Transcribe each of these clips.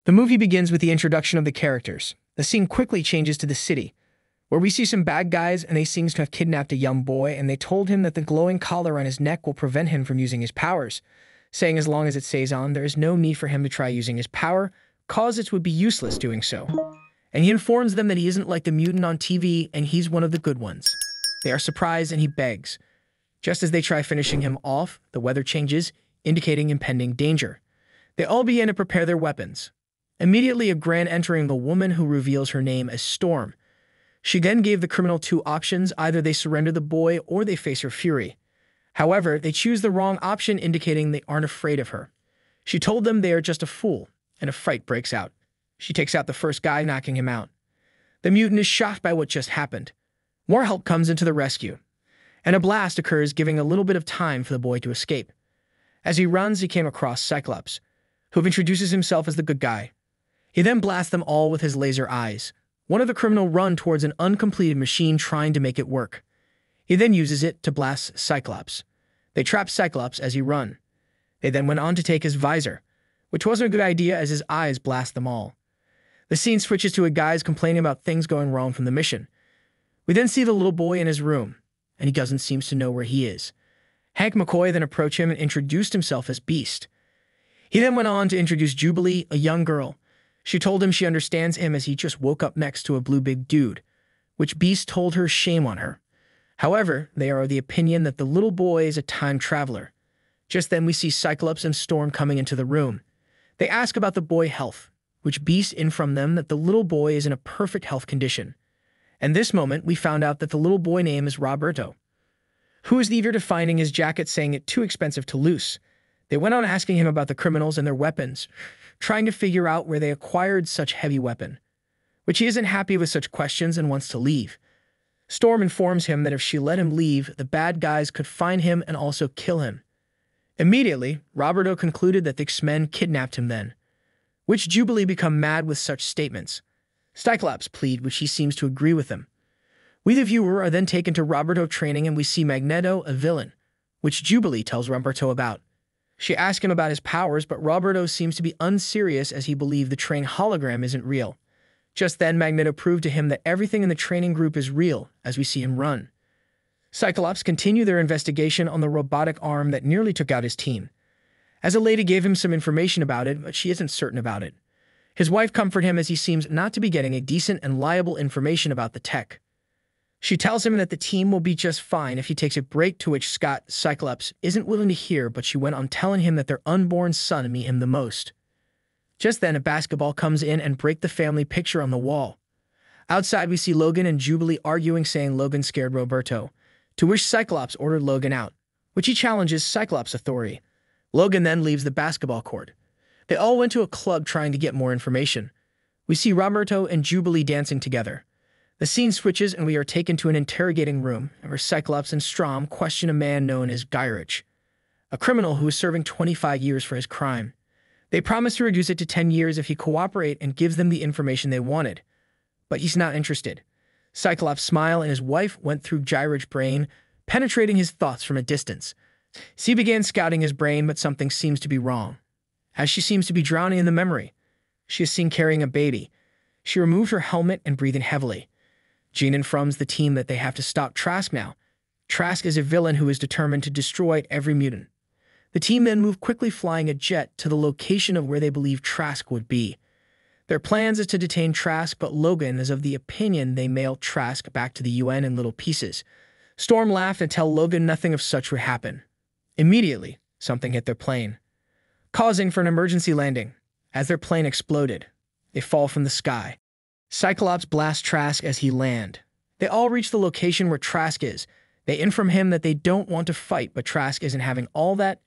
The movie begins with the introduction of the characters. The scene quickly changes to the city, where we see some bad guys and they seem to have kidnapped a young boy and they told him that the glowing collar on his neck will prevent him from using his powers, saying as long as it stays on, there is no need for him to try using his power, cause it would be useless doing so. And he informs them that he isn't like the mutant on TV and he's one of the good ones. They are surprised and he begs. Just as they try finishing him off, the weather changes, indicating impending danger. They all begin to prepare their weapons. Immediately a grand entering the woman who reveals her name as Storm. She then gave the criminal two options, either they surrender the boy or they face her fury. However, they choose the wrong option, indicating they aren't afraid of her. She told them they are just a fool, and a fight breaks out. She takes out the first guy, knocking him out. The mutant is shocked by what just happened. More help comes into the rescue, and a blast occurs, giving a little bit of time for the boy to escape. As he runs, he came across Cyclops, who introduces himself as the good guy. He then blasts them all with his laser eyes. One of the criminals runs towards an uncompleted machine trying to make it work. He then uses it to blast Cyclops. They trap Cyclops as he runs. They then went on to take his visor, which wasn't a good idea as his eyes blast them all. The scene switches to a guy's complaining about things going wrong from the mission. We then see the little boy in his room, and he doesn't seem to know where he is. Hank McCoy then approached him and introduced himself as Beast. He then went on to introduce Jubilee, a young girl. She told him she understands him as he just woke up next to a blue big dude, which Beast told her shame on her. However, they are of the opinion that the little boy is a time traveler. Just then we see Cyclops and Storm coming into the room. They ask about the boy's health, which Beast informed them that the little boy is in a perfect health condition. And this moment, we found out that the little boy name is Roberto, who is eager to finding his jacket, saying it too expensive to lose. They went on asking him about the criminals and their weapons, trying to figure out where they acquired such heavy weapon, which he isn't happy with such questions and wants to leave. Storm informs him that if she let him leave, the bad guys could find him and also kill him. Immediately, Roberto concluded that the Xmen kidnapped him then, which Jubilee become mad with such statements. Cyclops plead, which he seems to agree with them. We the viewer are then taken to Roberto training and we see Magneto, a villain, which Jubilee tells Roberto about. She asks him about his powers, but Roberto seems to be unserious as he believes the train hologram isn't real. Just then, Magneto proved to him that everything in the training group is real, as we see him run. Cyclops continue their investigation on the robotic arm that nearly took out his team, as a lady gave him some information about it, but she isn't certain about it. His wife comforted him as he seems not to be getting a decent and liable information about the tech. She tells him that the team will be just fine if he takes a break, to which Cyclops isn't willing to hear, but she went on telling him that their unborn son means him the most. Just then, a basketball comes in and breaks the family picture on the wall. Outside, we see Logan and Jubilee arguing, saying Logan scared Roberto, to which Cyclops ordered Logan out, which he challenges Cyclops' authority. Logan then leaves the basketball court. They all went to a club trying to get more information. We see Roberto and Jubilee dancing together. The scene switches and we are taken to an interrogating room where Cyclops and Strom question a man known as Gyrich, a criminal who is serving 25 years for his crime. They promise to reduce it to 10 years if he cooperates and gives them the information they wanted, but he's not interested. Cyclops smiled and his wife went through Gyrich's brain, penetrating his thoughts from a distance. She began scouting his brain, but something seems to be wrong, as she seems to be drowning in the memory. She is seen carrying a baby. She removed her helmet and breathing heavily. Jean informs the team that they have to stop Trask now. Trask is a villain who is determined to destroy every mutant. The team then move quickly, flying a jet to the location of where they believe Trask would be. Their plans is to detain Trask, but Logan is of the opinion they mail Trask back to the UN in little pieces. Storm laughed and tell Logan nothing of such would happen. Immediately, something hit their plane, causing for an emergency landing. As their plane exploded, they fall from the sky. Cyclops blasts Trask as he lands. They all reach the location where Trask is. They inform him that they don't want to fight, but Trask isn't having all that.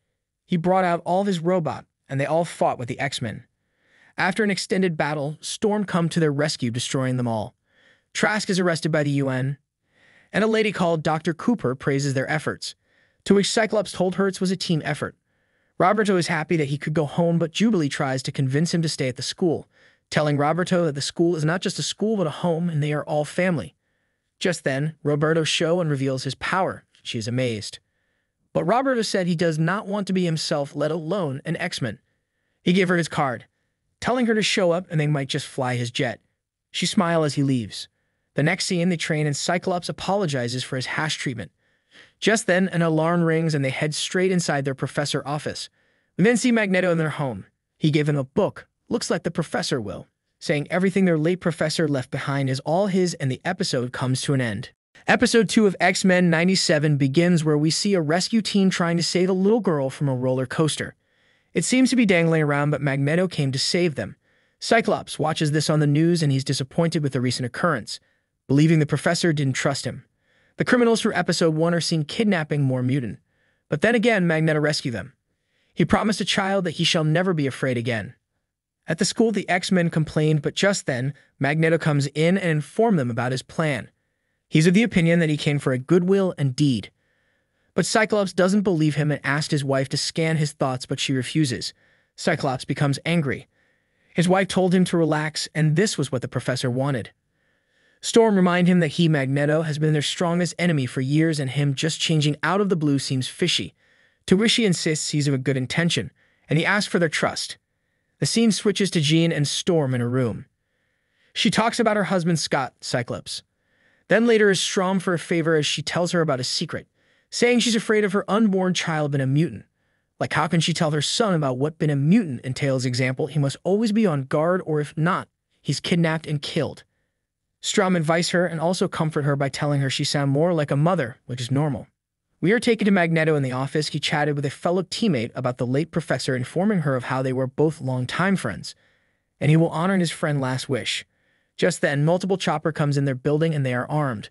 He brought out all of his robot, and they all fought with the Xmen. After an extended battle, Storm come to their rescue, destroying them all. Trask is arrested by the UN, and a lady called Dr. Cooper praises their efforts, to which Cyclops told her it was a team effort. Roberto is happy that he could go home, but Jubilee tries to convince him to stay at the school, telling Roberto that the school is not just a school but a home and they are all family. Just then, Roberto shows and reveals his power. She is amazed. But Roberto said he does not want to be himself, let alone an Xmen. He gave her his card, telling her to show up and they might just fly his jet. She smiles as he leaves. The next scene, they train and Cyclops apologizes for his hash treatment. Just then, an alarm rings and they head straight inside their professor office. We then see Magneto in their home. He gave him a book, looks like the professor will, saying everything their late professor left behind is all his, and the episode comes to an end. Episode 2 of X-Men 97 begins where we see a rescue team trying to save a little girl from a roller coaster. It seems to be dangling around, but Magneto came to save them. Cyclops watches this on the news and he's disappointed with the recent occurrence, believing the professor didn't trust him. The criminals from episode 1 are seen kidnapping more mutant. But then again, Magneto rescues them. He promised a child that he shall never be afraid again. At the school, the X-Men complained, but just then, Magneto comes in and informs them about his plan. He's of the opinion that he came for a goodwill and deed. But Cyclops doesn't believe him and asks his wife to scan his thoughts, but she refuses. Cyclops becomes angry. His wife told him to relax, and this was what the professor wanted. Storm reminds him that he, Magneto, has been their strongest enemy for years, and him just changing out of the blue seems fishy. To which he insists he's of a good intention, and he asks for their trust. The scene switches to Jean and Storm in a room. She talks about her husband Scott, Cyclops. Then later is Storm for a favor as she tells her about a secret, saying she's afraid of her unborn child being a mutant. Like, how can she tell her son about what being a mutant entails? Example, he must always be on guard, or if not, he's kidnapped and killed. Storm advises her and also comfort her by telling her she sounds more like a mother, which is normal. We are taken to Magneto in the office. He chatted with a fellow teammate about the late professor, informing her of how they were both longtime friends, and he will honor his friend's last wish. Just then, multiple chopper comes in their building and they are armed.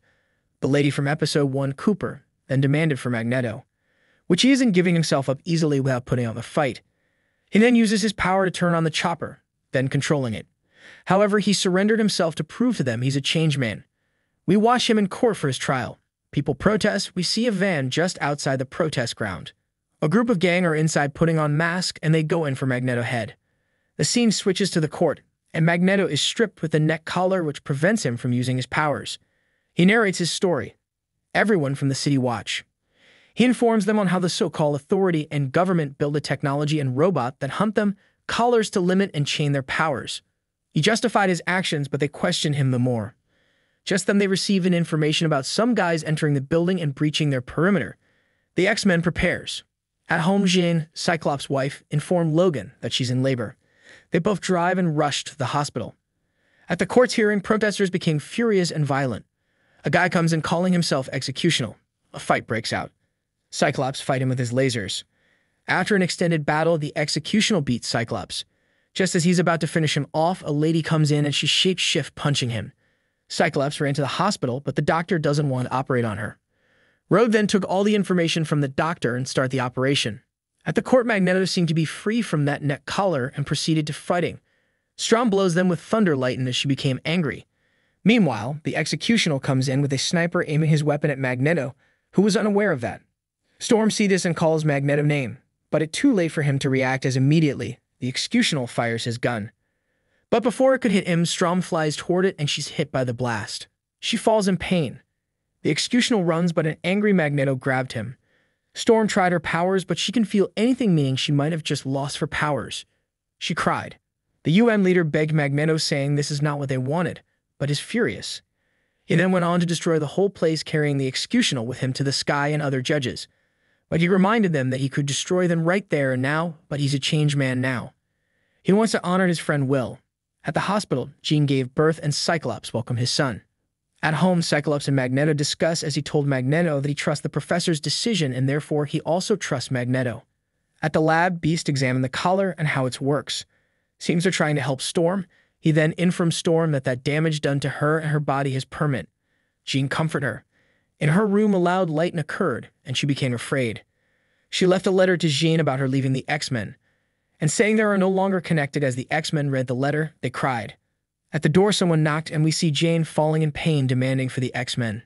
The lady from episode 1, Cooper, then demanded for Magneto, which he isn't giving himself up easily without putting on the fight. He then uses his power to turn on the chopper, then controlling it. However, he surrendered himself to prove to them he's a changed man. We watch him in court for his trial. People protest. We see a van just outside the protest ground. A group of gang are inside putting on masks and they go in for Magneto's head. The scene switches to the court, and Magneto is stripped with a neck collar which prevents him from using his powers. He narrates his story. Everyone from the city watch. He informs them on how the so-called authority and government build a technology and robot that hunt them, collars to limit and chain their powers. He justified his actions, but they question him the more. Just then they receive an information about some guys entering the building and breaching their perimeter. The X-Men prepares. At home, Jean, Cyclops' wife, informed Logan that she's in labor. They both drive and rush to the hospital. At the court's hearing, protesters became furious and violent. A guy comes in calling himself Executional. A fight breaks out. Cyclops fight him with his lasers. After an extended battle, the Executional beats Cyclops. Just as he's about to finish him off, a lady comes in and she shape-shift punching him. Cyclops ran to the hospital, but the doctor doesn't want to operate on her. Rogue then took all the information from the doctor and started the operation. At the court, Magneto seemed to be free from that neck collar and proceeded to fighting. Storm blows them with thunder lightning as she became angry. Meanwhile, the Executional comes in with a sniper aiming his weapon at Magneto, who was unaware of that. Storm sees this and calls Magneto's name, but it's too late for him to react as immediately the Executional fires his gun. But before it could hit him, Storm flies toward it and she's hit by the blast. She falls in pain. The Executional runs, but an angry Magneto grabbed him. Storm tried her powers, but she can feel anything, meaning she might have just lost her powers. She cried. The UN leader begged Magneto, saying this is not what they wanted, but is furious. He then went on to destroy the whole place, carrying the Executional with him to the sky and other judges. But he reminded them that he could destroy them right there and now, but he's a changed man now. He wants to honor his friend Will. At the hospital, Jean gave birth and Cyclops welcomed his son. At home, Cyclops and Magneto discuss as he told Magneto that he trusts the professor's decision and therefore he also trusts Magneto. At the lab, Beast examined the collar and how it works. Seems they're trying to help Storm. He then informed Storm that damage done to her and her body is permanent. Jean comforted her. In her room, a loud lightning occurred, and she became afraid. She left a letter to Jean about her leaving the X-Men, and saying they are no longer connected. As the X-Men read the letter, they cried. At the door, someone knocked, and we see Jane falling in pain, demanding for the X-Men.